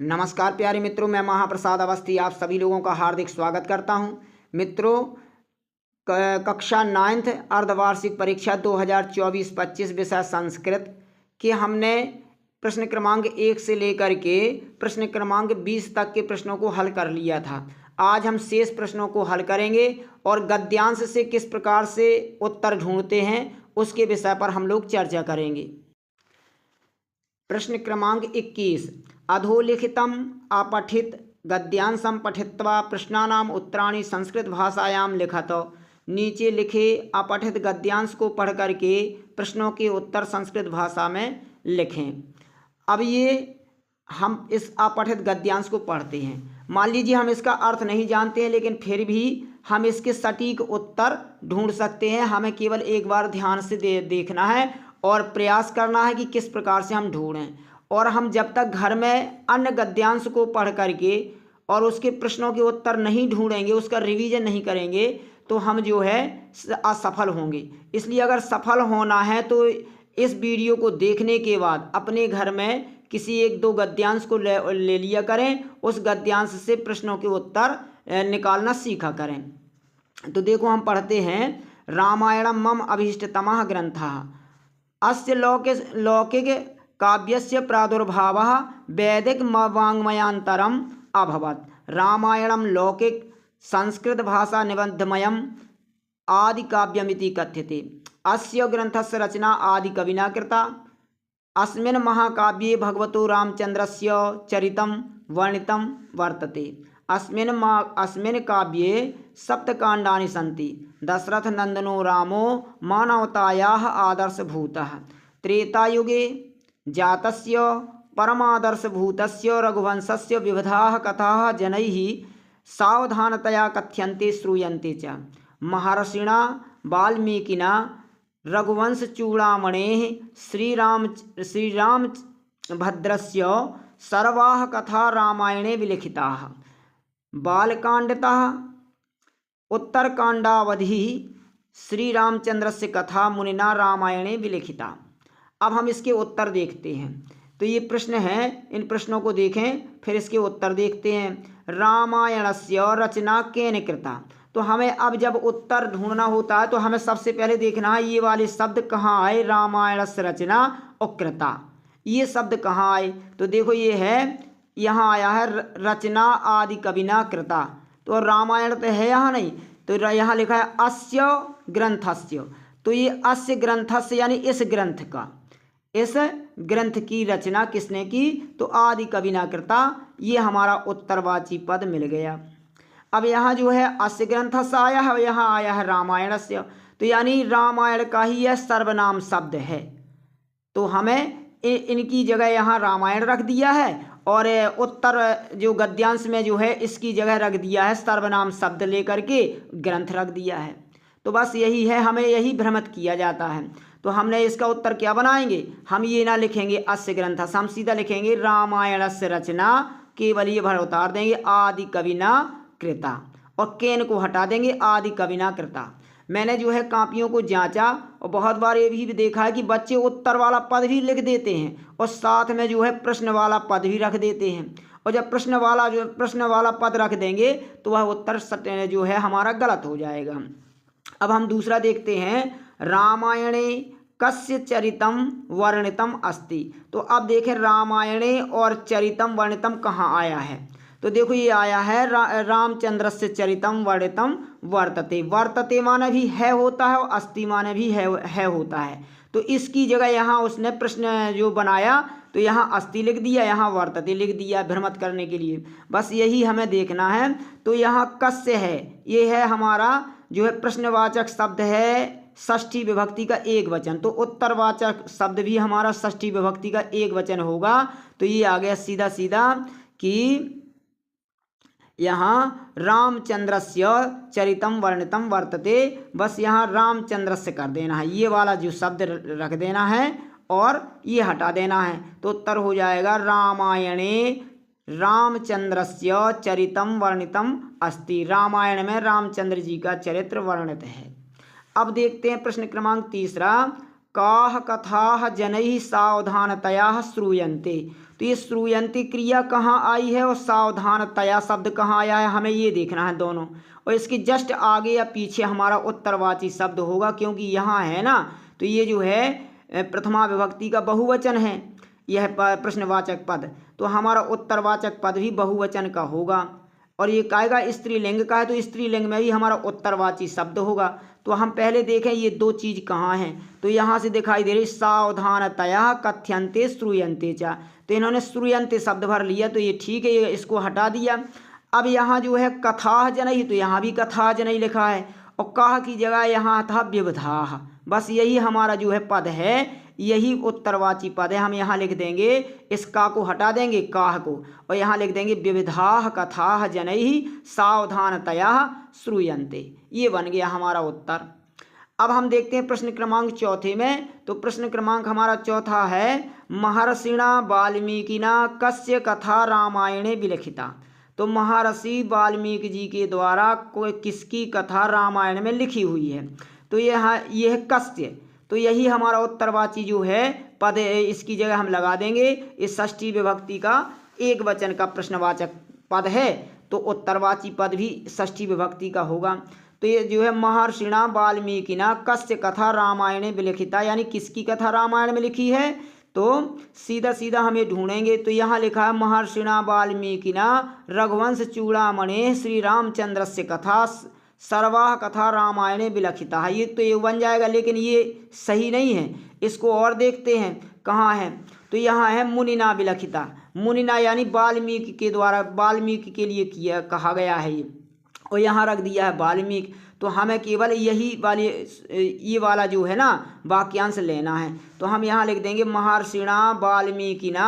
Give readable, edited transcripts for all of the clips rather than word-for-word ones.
नमस्कार प्यारे मित्रों, मैं महाप्रसाद अवस्थी आप सभी लोगों का हार्दिक स्वागत करता हूं। मित्रों, कक्षा 9th अर्धवार्षिक परीक्षा 2024-25 विषय संस्कृत के हमने प्रश्न क्रमांक 1 से लेकर के प्रश्न क्रमांक 20 तक के प्रश्नों को हल कर लिया था। आज हम शेष प्रश्नों को हल करेंगे और गद्यांश से किस प्रकार से उत्तर ढूंढते हैं उसके विषय पर हम लोग चर्चा करेंगे। प्रश्न क्रमांक 21, अधोलिखितम अपठित गद्यांशम पठित्वा प्रश्नानाम उत्तराणि संस्कृत भाषायां लिखत। नीचे लिखे अपठित गद्यांश को पढ़ करके प्रश्नों के उत्तर संस्कृत भाषा में लिखें। अब ये हम इस अपठित गद्यांश को पढ़ते हैं। मान लीजिए हम इसका अर्थ नहीं जानते हैं, लेकिन फिर भी हम इसके सटीक उत्तर ढूंढ सकते हैं। हमें केवल एक बार ध्यान से देखना है और प्रयास करना है कि किस प्रकार से हम ढूंढें। और हम जब तक घर में अन्य गद्यांश को पढ़ करके और उसके प्रश्नों के उत्तर नहीं ढूंढेंगे, उसका रिवीजन नहीं करेंगे, तो हम जो है असफल होंगे। इसलिए अगर सफल होना है तो इस वीडियो को देखने के बाद अपने घर में किसी एक दो गद्यांश को ले लिया करें, उस गद्यांश से प्रश्नों के उत्तर निकालना सीखा करें। तो देखो हम पढ़ते हैं, रामायणम मम अभीष्टतमः ग्रंथः अस्य लौकिक काव्यस्य प्रादुर्भावः वैदिक वाङ्मयान्तरम् अभवत्। रामायणं लौकिक संस्कृत भाषा निबद्धमयम् आदिकाव्यमिति कथ्यते। अस्य ग्रन्थस्य रचना आदिकविना कृता। अस्मिन् महाकाव्ये भगवतो रामचन्द्रस्य चरितं वर्णितं वर्तते। अस्मिन् काव्ये सप्तकाण्डानि सन्ति। दशरथनन्दनो रामो मानवतायाः आदर्शभूतः। त्रेतायुगे जातस्य परमादर्शभूतस्य रघुवंशस्य विविधाः कथाः जनैः सावधानतया कथ्यन्ते श्रूयन्ते च। महर्षिणा वाल्मीकिना रघुवंशचूडामणेः श्रीरामभद्रस्य सर्वाः कथा रामायणे विलिखिताः। बालकाण्डतः उत्तरकाण्डावधिः श्रीरामचन्द्रस्य कथा मुनिना रामायणे विलिखिता। अब हम इसके उत्तर देखते हैं। तो ये प्रश्न हैं, इन प्रश्नों को देखें, फिर इसके उत्तर देखते हैं। रामायणस्य रचना केन कृता। तो हमें अब जब उत्तर ढूंढना होता है तो हमें सबसे पहले देखना है ये वाले शब्द कहाँ आए। रामायणस्य रचना और कृता, ये शब्द कहाँ आए। तो देखो ये है, यहाँ आया है रचना आदि कविना कृता। तो रामायण तो है यहाँ नहीं, तो यहाँ लिखा है अस्य ग्रंथस्य। तो ये अस्य ग्रंथस्य यानी इस ग्रंथ का, इस ग्रंथ की रचना किसने की, तो आदि कविना कृता। ये हमारा उत्तरवाची पद मिल गया। अब यहाँ जो है अस्य ग्रंथस्य आया है, यहाँ आया है रामायणस्य, तो यानी रामायण का ही यह सर्वनाम शब्द है। तो हमें इनकी जगह यहाँ रामायण रख दिया है और उत्तर जो गद्यांश में जो है इसकी जगह रख दिया है सर्वनाम शब्द लेकर के ग्रंथ रख दिया है। तो बस यही है, हमें यही भ्रमित किया जाता है। तो हमने इसका उत्तर क्या बनाएंगे, हम ये ना लिखेंगे अस्य ग्रंथस्य, हम सीधा लिखेंगे रामायणस्य रचना, केवल ये भर उतार देंगे आदि कविना कृता और केन को हटा देंगे आदि कविना कृता। मैंने जो है कापियों को जांचा और बहुत बार ये भी देखा है कि बच्चे उत्तर वाला पद भी लिख देते हैं और साथ में जो है प्रश्न वाला पद भी रख देते हैं। और जब प्रश्न वाला पद रख देंगे तो वह उत्तर जो है हमारा गलत हो जाएगा। अब हम दूसरा देखते हैं, रामायणे कस्य चरितम वर्णितम अस्ति। तो अब देखें रामायणे और चरितम वर्णितम कहाँ आया है। तो देखो ये आया है रामचंद्रस्य चरितम वर्णितम वर्तते। वर्तते माने भी है होता है और अस्ति माने भी है होता है। तो इसकी जगह यहाँ उसने प्रश्न जो बनाया तो यहाँ अस्ति लिख दिया, यहाँ वर्तते लिख दिया भ्रमित करने के लिए। बस यही हमें देखना है। तो यहाँ कस्य है, ये है हमारा जो है प्रश्नवाचक शब्द है षष्ठी विभक्ति का एक वचन। तो उत्तरवाचक शब्द भी हमारा षष्ठी विभक्ति का एक वचन होगा। तो ये आ गया सीधा सीधा कि यहाँ रामचंद्रस्य चरितम वर्णितम वर्तते। बस यहाँ रामचंद्रस्य कर देना है, ये वाला जो शब्द रख देना है और ये हटा देना है। तो उत्तर हो जाएगा रामायणे रामचंद्रस्य चरितम वर्णितम अस्ति। रामायण में रामचंद्र जी का चरित्र वर्णित है। अब देखते हैं प्रश्न क्रमांक 3, काह कथा जनैः सावधानतया श्रूयन्ते। तो ये श्रूयन्ते क्रिया कहाँ आई है और सावधानतया शब्द कहाँ आया है, हमें ये देखना है दोनों। और इसके जस्ट आगे या पीछे हमारा उत्तरवाची शब्द होगा, क्योंकि यहाँ है ना, तो ये जो है प्रथमा विभक्ति का बहुवचन है यह प्रश्नवाचक पद, तो हमारा उत्तरवाचक पद भी बहुवचन का होगा। और ये कहेगा स्त्रीलिंग का है, तो स्त्रीलिंग में भी हमारा उत्तरवाची शब्द होगा। तो हम पहले देखें ये दो चीज़ कहाँ हैं, तो यहाँ से दिखाई दे रही सावधानतया कथ्यन्ते श्रूयन्ते च, तो इन्होंने श्रूयन्ते शब्द भर लिया, तो ये ठीक है, ये इसको हटा दिया। अब यहाँ जो है कथा जनई, तो यहाँ भी कथा जनई लिखा है, और कह की जगह यहाँ था विविधाः। बस यही हमारा जो है पद है, यही उत्तरवाची पद है। हम यहाँ लिख देंगे, इस का को हटा देंगे काह को, और यहाँ लिख देंगे विविधाः कथाः जनैः सावधानतया श्रूयन्ते। ये बन गया हमारा उत्तर। अब हम देखते हैं प्रश्न क्रमांक चौथे में। तो प्रश्न क्रमांक हमारा चौथा है महर्षिणा वाल्मीकिना कस्य कथा रामायणे विलिखिता। तो महर्षि वाल्मीकि जी के द्वारा कोई किसकी कथा रामायण में लिखी हुई है, तो यह कस्य, तो यही हमारा उत्तरवाची जो है पद है, इसकी जगह हम लगा देंगे इस षष्ठी विभक्ति का एक वचन का प्रश्नवाचक पद है, तो उत्तरवाची पद भी षष्ठी विभक्ति का होगा। तो ये जो है महर्षिणा वाल्मीकिना कस्य कथा रामायणे विलिखिता, यानी किसकी कथा रामायण में लिखी है, तो सीधा सीधा हमें ढूंढेंगे। तो यहाँ लिखा है महर्षिणा वाल्मीकिना रघुवंश चूड़ामणि श्री रामचंद्रस्य कथा सर्वाः कथा रामायणे विलिखिता है। ये तो ये बन जाएगा, लेकिन ये सही नहीं है, इसको और देखते हैं कहाँ है। तो यहाँ है मुनिना विलिखिता, मुनिना यानी वाल्मीकि के द्वारा, वाल्मीकि के लिए किया कहा गया है ये, और यहाँ रख दिया है वाल्मीकि। तो हमें केवल यही वाली ये वाला जो है ना वाक्यांश लेना है। तो हम यहाँ लिख देंगे महर्षिणा वाल्मीकिना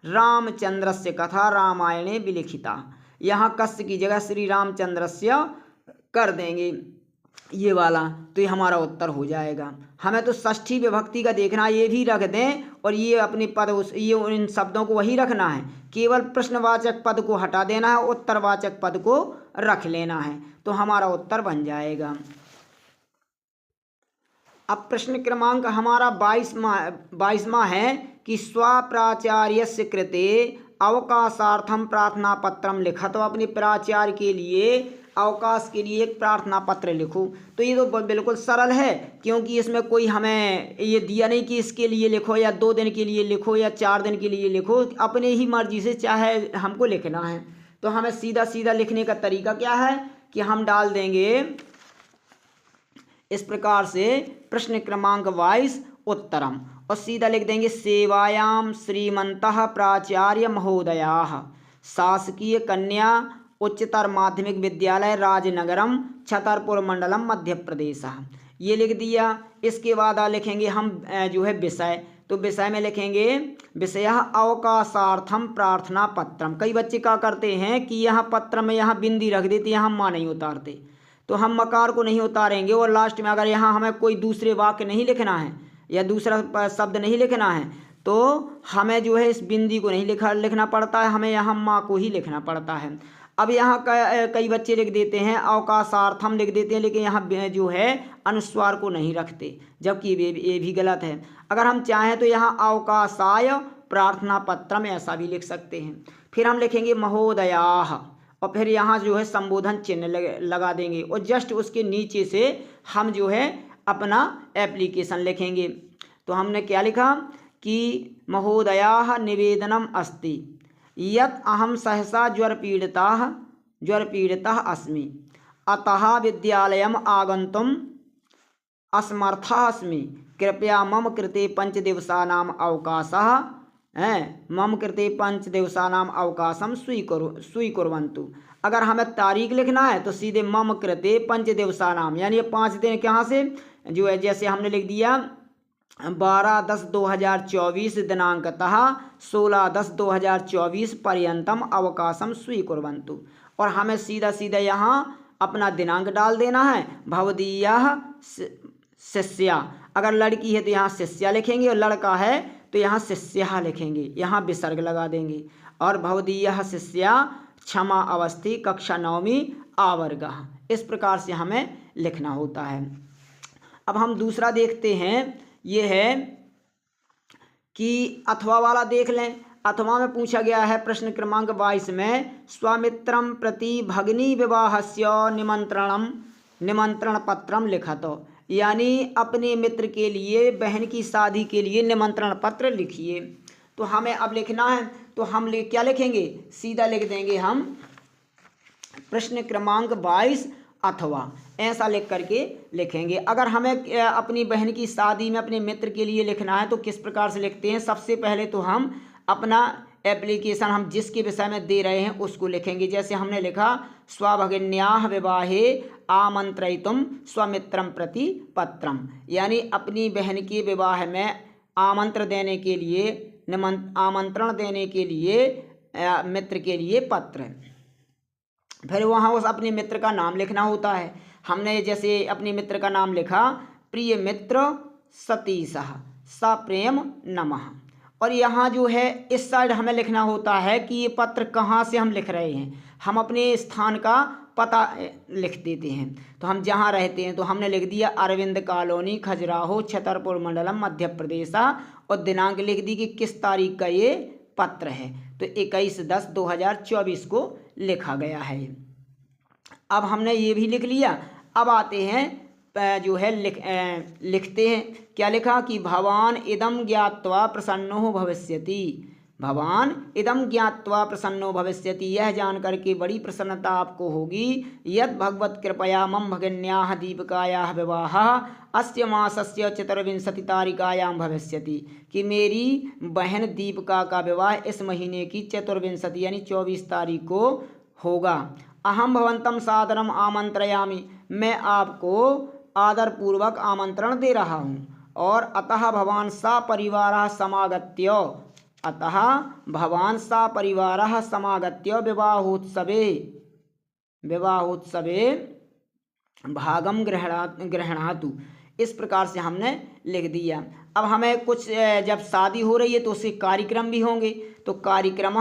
रामचंद्रस्य कथा रामायणे विलिखिता। यहाँ कस्य की जगह श्री रामचंद्रस्य कर देंगे ये वाला, तो ये हमारा उत्तर हो जाएगा। हमें तो षष्ठी विभक्ति का देखना, ये भी रख दें, और ये अपने पद ये इन शब्दों को वही रखना है, केवल प्रश्नवाचक पद को हटा देना है, उत्तरवाचक पद को रख लेना है, तो हमारा उत्तर बन जाएगा। अब प्रश्न क्रमांक हमारा 22वां है कि स्वप्राचार्यस्य कृते अवकाशार्थम प्रार्थना पत्रम लिखा। तो अपने प्राचार्य के लिए अवकाश के लिए एक प्रार्थना पत्र लिखो। तो ये तो बिल्कुल सरल है, क्योंकि इसमें कोई हमें ये दिया नहीं कि इसके लिए लिखो या 2 दिन के लिए लिखो या 4 दिन के लिए लिखो, अपने ही मर्जी से चाहे हमको लिखना है। तो हमें सीधा सीधा लिखने का तरीका क्या है कि हम डाल देंगे इस प्रकार से प्रश्न क्रमांक 22 उत्तरम, और सीधा लिख देंगे सेवायाम श्रीमंतः प्राचार्य महोदयाः शासकीय कन्या उच्चतर माध्यमिक विद्यालय राजनगरम छतरपुर मंडलम मध्य प्रदेश, ये लिख दिया। इसके बाद लिखेंगे हम जो है विषय, तो विषय में लिखेंगे विषयः अवकाशार्थम प्रार्थना पत्रम। कई बच्चे क्या करते हैं कि यहाँ पत्र में यहाँ बिंदी रख देते, यहाँ माँ नहीं उतारते, तो हम मकार को नहीं उतारेंगे, और लास्ट में अगर यहाँ हमें कोई दूसरे वाक्य नहीं लिखना है या दूसरा शब्द नहीं लिखना है, तो हमें जो है इस बिंदी को नहीं लिखना पड़ता है, हमें यहाँ माँ को ही लिखना पड़ता है। अब यहाँ कई बच्चे लिख देते हैं अवकाशार्थम लिख देते हैं, लेकिन यहाँ जो है अनुस्वार को नहीं रखते, जबकि ये भी गलत है। अगर हम चाहें तो यहाँ अवकाशाय प्रार्थना पत्रम ऐसा भी लिख सकते हैं। फिर हम लिखेंगे महोदयाः, और फिर यहाँ जो है संबोधन चिन्ह लगा देंगे, और जस्ट उसके नीचे से हम जो है अपना एप्लीकेशन लिखेंगे। तो हमने क्या लिखा कि महोदयाः निवेदनम अस्ति यत् अहम सहसा ज्वरपीड़ितः अस्मि, अतः विद्यालयम आगन्तुम असमर्थः अस्मि, कृपया मम कृते 5 दिवसानाम अवकाशः मम कृते 5 दिवसानाम अवकाशम स्वीकुर्वन्तु। अगर हमें तारीख लिखना है तो सीधे मम कृते 5 दिवसानाम, यानी 5 दिन कहाँ से जो है, जैसे हमने लिख दिया 12/10/2024 दिनांकतः 16/10/2024 पर्यंतम अवकाशम स्वीकुर्वन्तु, और हमें सीधा सीधा यहाँ अपना दिनांक डाल देना है। भवदीयः शिष्या, अगर लड़की है तो यहाँ शिष्या लिखेंगे, और लड़का है तो यहाँ शिष्या लिखेंगे, यहाँ विसर्ग लगा देंगे। और भवदीयः शिष्या क्षमा अवस्थी कक्षा 9वीं आवर्गः, इस प्रकार से हमें लिखना होता है। अब हम दूसरा देखते हैं ये है कि अथवा वाला देख लें। अथवा में पूछा गया है प्रश्न क्रमांक 22 में, स्वामित्रम प्रति भगिनी विवाहस्य निमंत्रण पत्रम लिखत। यानी अपने मित्र के लिए बहन की शादी के लिए निमंत्रण पत्र लिखिए। तो हमें अब लिखना है, तो हम क्या लिखेंगे, सीधा लिख देंगे हम प्रश्न क्रमांक 22 अथवा, ऐसा लिख करके लिखेंगे। अगर हमें अपनी बहन की शादी में अपने मित्र के लिए लिखना है तो किस प्रकार से लिखते हैं, सबसे पहले तो हम अपना एप्लीकेशन हम जिसके विषय में दे रहे हैं उसको लिखेंगे। जैसे हमने लिखा स्वभगिन्याः विवाहे आमंत्रयितुम स्वमित्रम प्रति पत्रम, यानी अपनी बहन के विवाह में आमंत्रण देने के लिए मित्र के लिए पत्र। फिर वहाँ उस अपने मित्र का नाम लिखना होता है। हमने जैसे अपने मित्र का नाम लिखा प्रिय मित्र सतीशः सप्रेम नमः। और यहाँ जो है इस साइड हमें लिखना होता है कि ये पत्र कहाँ से हम लिख रहे हैं। हम अपने स्थान का पता लिख देते हैं। तो हम जहाँ रहते हैं तो हमने लिख दिया अरविंद कॉलोनी खजुराहो छतरपुर मंडलम मध्य प्रदेश, और दिनांक लिख दी कि किस तारीख का ये पत्र है, तो 21/10/2024 को लिखा गया है। अब हमने ये भी लिख लिया। अब आते हैं जो है लिखते हैं। क्या लिखा कि भवान इदम ज्ञात्वा प्रसन्नो भविष्यति, भवान इदम ज्ञात्वा प्रसन्नो भविष्यति, यह जानकर के बड़ी प्रसन्नता आपको होगी, यद भगवत कृपया मम भगिन्याः दीपिकायाः विवाहः अस्य मासस्य 24 तारिकायां भविष्यति, कि मेरी बहन दीपिका का विवाह इस महीने की 24 यानी 24 तारीख को होगा। अहम भवंतम सादरम आमंत्रयामि, मैं आपको आदरपूर्वक आमंत्रण दे रहा हूँ। और अतः भवान सपरिवारः समागत्य, अतः भवान सपरिवारः समागत्य विवाहोत्सवे भागम गृह्णातु, इस प्रकार से हमने लिख दिया। अब हमें कुछ जब शादी हो रही है तो उसके कार्यक्रम भी होंगे, तो कार्यक्रम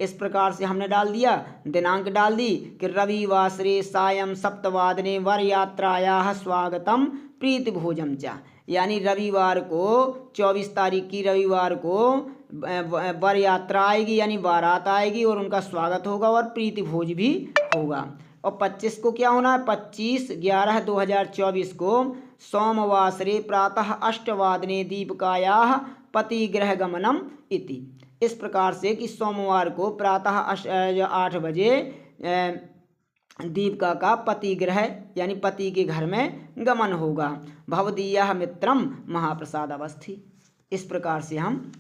इस प्रकार से हमने डाल दिया, दिनांक डाल दी कि रविवासरे सायं 7 वर यात्रायाः स्वागतम प्रीति भोजम च, यानी रविवार को 24 तारीख की रविवार को वर यात्रा आएगी, यानी बारात आएगी और उनका स्वागत होगा और प्रीति भोज भी होगा। और 25 को क्या होना है, 25/11/2024 को सोमवासरे प्रातः 8 दीपिकायाः पतिगृहगमनम इति, इस प्रकार से कि सोमवार को प्रातः 8 बजे दीपिका का पति गृह यानी पति के घर में गमन होगा। भवदीयः मित्रम महाप्रसाद अवस्थी, इस प्रकार से हम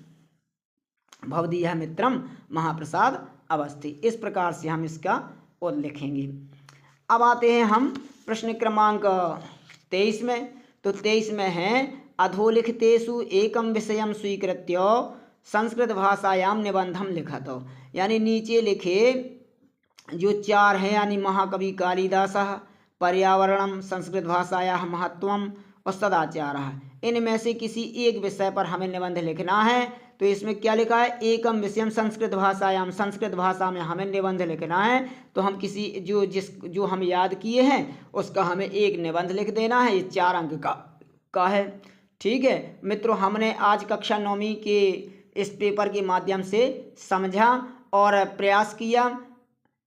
भवदीयः मित्रम महाप्रसाद अवस्थी, इस प्रकार से हम इसका और लिखेंगे। अब आते हैं हम प्रश्न क्रमांक 23 में। तो 23 में है अधोलिखितेषु एकम विषयम स्वीकृत्य संस्कृत भाषायाम निबंधम लिखत, यानी नीचे लिखे जो 4 हैं, यानी महाकवि कालिदासः, पर्यावरणम, संस्कृत भाषायाः महत्वम और सदाचारः, इनमें से किसी एक विषय पर हमें निबंध लिखना है। तो इसमें क्या लिखा है, एकम विषयम संस्कृत भाषायाम, संस्कृत भाषा में हमें निबंध लिखना है। तो हम किसी जो हम याद किए हैं उसका हमें एक निबंध लिख देना है, ये 4 अंक का है। ठीक है मित्रों, हमने आज कक्षा 9वीं के इस पेपर के माध्यम से समझा और प्रयास किया,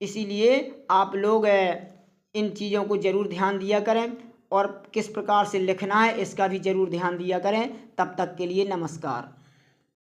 इसीलिए आप लोग इन चीज़ों को ज़रूर ध्यान दिया करें और किस प्रकार से लिखना है इसका भी ज़रूर ध्यान दिया करें। तब तक के लिए नमस्कार।